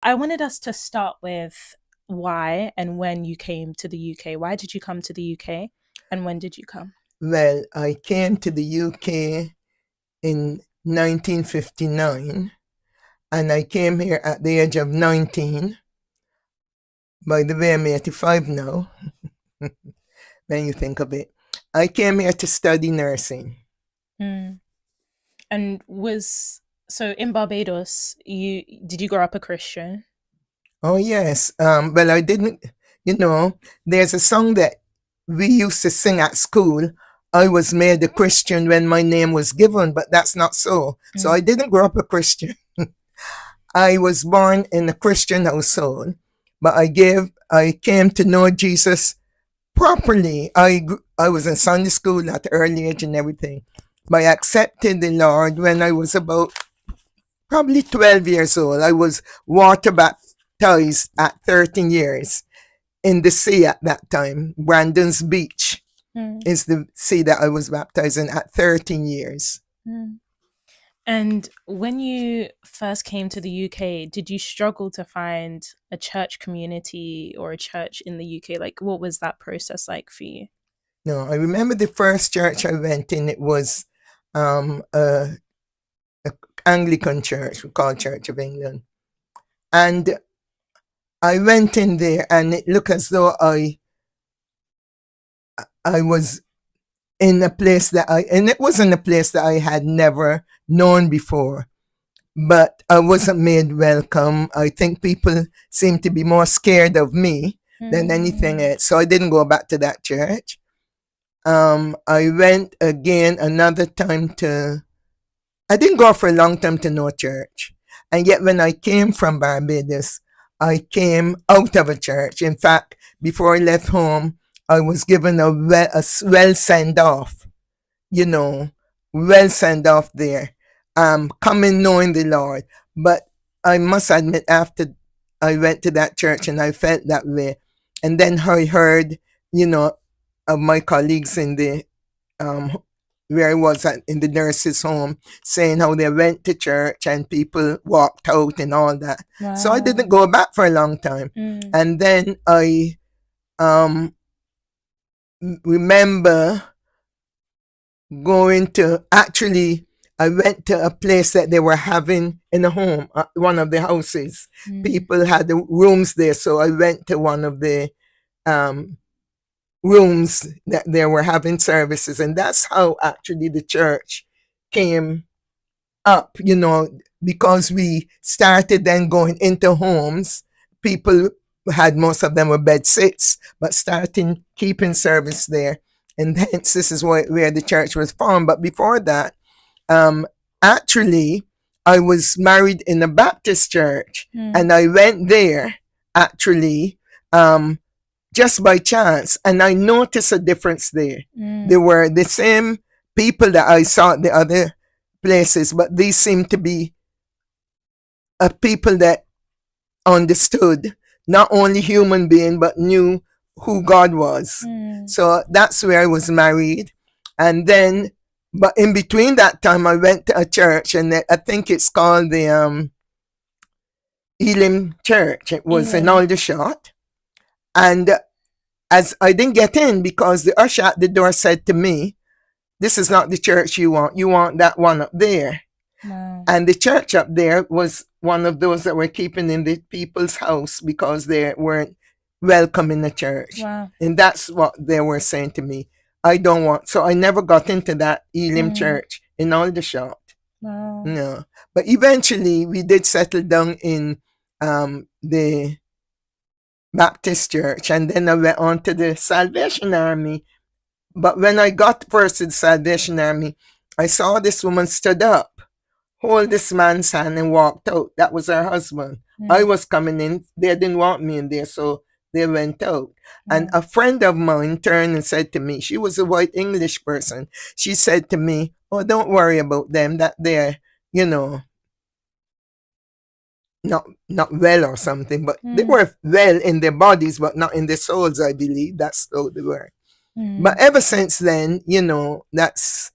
I wanted us to start with why and when you came to the UK. Why did you come to the UK and when did you come? Well, I came to the UK in 1959 and I came here at the age of 19. By the way, I'm 85 now, when you think of it. I came here to study nursing. Mm. And was so in Barbados, you did you grow up a Christian? Oh, yes. Well, I didn't, there's a song that we used to sing at school. I was made a Christian when my name was given, but that's not so. So I didn't grow up a Christian. I was born in a Christian household, but I came to know Jesus properly. I was in Sunday school at the early age and everything. But I accepted the Lord when I was about probably 12 years old. I was water baptized at 13 years in the sea at that time. Brandon's Beach is the sea that I was baptized in at 13 years. And when you first came to the UK, did you struggle to find a church community or a church in the UK? Like, what was that process like for you? No, I remember the first church I went in, it was a Anglican church, we call Church of England. And I went in there and it looked as though I was in a place and it wasn't a place that I had never known before, but I wasn't made welcome. I think people seemed to be more scared of me than anything else. So I didn't go back to that church. I went again another time I didn't go for a long time to no church. And yet when I came from Barbados, I came out of a church. In fact, before I left home, I was given a well send off, well send off there, coming knowing the Lord. But I must admit, after I went to that church and I felt that way, and then I heard, of my colleagues in the where I was in the nurses' home, saying how they went to church and people walked out and all that. Wow. So I didn't go back for a long time. And then I remember I went to a place that they were having in a home, one of the houses. People had the rooms there, so I went to one of the rooms that they were having services, and that's how actually the church came up, because we started then going into homes. People most of them were bed sits, but starting keeping service there, and hence this is where the church was formed. But before that, actually, I was married in a Baptist church, and I went there actually just by chance, and I noticed a difference there. They were the same people that I saw at the other places, but these seemed to be people that understood not only human being but knew who God was. So that's where I was married. And then, but in between that time, I went to a church, and I think it's called the Elim Church. It was in Aldershot. And as I didn't get in, because the usher at the door said to me, "This is not the church you want that one up there." Wow. And the church up there was one of those that were keeping in the people's house because they weren't welcome in the church. Wow. And that's what they were saying to me. So I never got into that Elim church in Aldershot. Wow. No. But eventually we did settle down in the Baptist church, and then I went on to the Salvation Army. But when I got first to the Salvation Army, I saw this woman stood up, hold this man's hand, and walked out. That was her husband. I was coming in. They didn't want me in there, so they went out. And a friend of mine turned and said to me, she was a white English person. She said to me, "Oh, don't worry about them, that they're, not well or something, but they were well in their bodies, but not in their souls, I believe." That's how they were. But ever since then, that's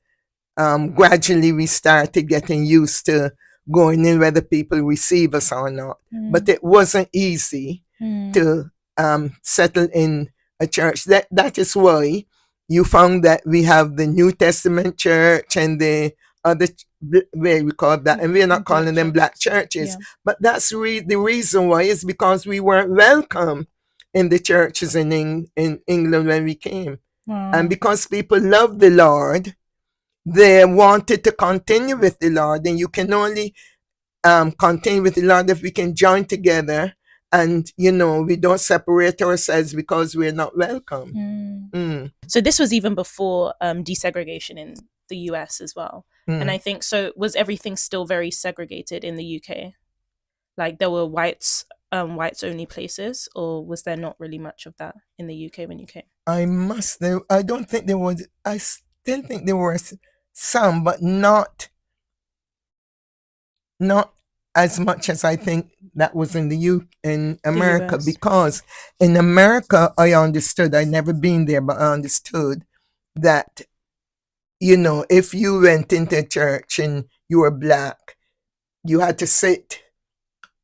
gradually we started getting used to going in whether people receive us or not. But it wasn't easy to settle in a church. That is why you found that we have the New Testament church and the other where we call that, and we're not calling them black churches. But that's the reason why is because we weren't welcome in the churches in England when we came. And because people love the Lord, they wanted to continue with the Lord, and you can only continue with the Lord if we can join together, and we don't separate ourselves because we're not welcome. So this was even before desegregation in the US as well. And I think so. Was everything still very segregated in the UK? Like there were whites only places, or was there not really much of that in the UK when you came? I don't think there was. I still think there were some, but not as much as I think that was in in America, because in America I understood, I'd never been there, but I understood that if you went into a church and you were black, you had to sit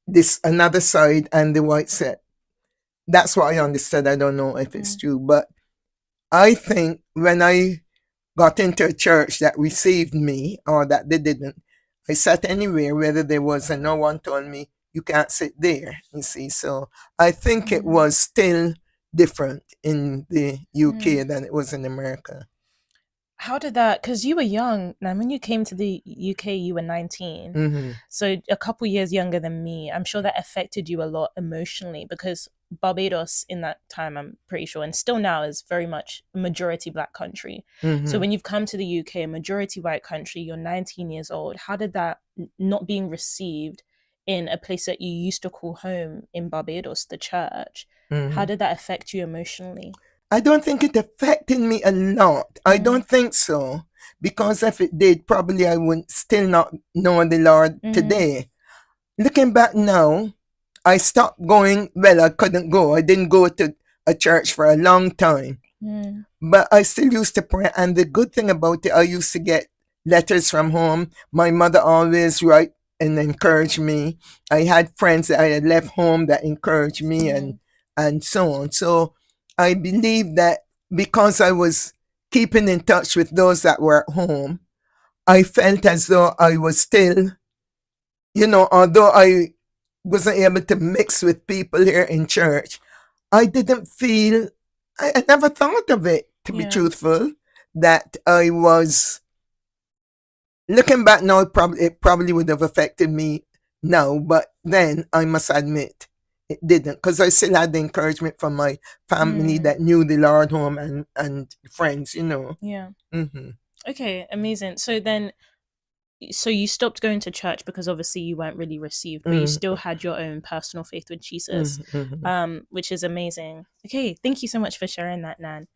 this another side and the white set. That's what I understood. I don't know if it's true, but I think when I got into a church that received me or that they didn't, I sat anywhere, whether there was, and no one told me you can't sit there, you see. So I think it was still different in the UK than it was in America. How did that, because you were young, now when you came to the UK you were 19, so a couple years younger than me. I'm sure that affected you a lot emotionally, because Barbados in that time, I'm pretty sure, and still now, is very much a majority black country. So when you've come to the UK, a majority white country, you're 19 years old, how did that not being received in a place that you used to call home in Barbados, the church, how did that affect you emotionally? I don't think it affected me a lot. I don't think so. Because if it did, probably I would still not know the Lord today. Looking back now, I stopped going. Well, I couldn't go. I didn't go to a church for a long time. But I still used to pray. And the good thing about it, I used to get letters from home. My mother always write and encourage me. I had friends that I had left home that encouraged me, and so on. So I believe that because I was keeping in touch with those that were at home, I felt as though I was still, although I wasn't able to mix with people here in church, I didn't feel, I never thought of it, to be truthful, that I was, looking back now, it probably would have affected me now, but then I must admit, it didn't, because I still had the encouragement from my family that knew the Lord home, and friends, Yeah. Okay, amazing. So then, so you stopped going to church because obviously you weren't really received, but you still had your own personal faith with Jesus, which is amazing. Okay, thank you so much for sharing that, Nan.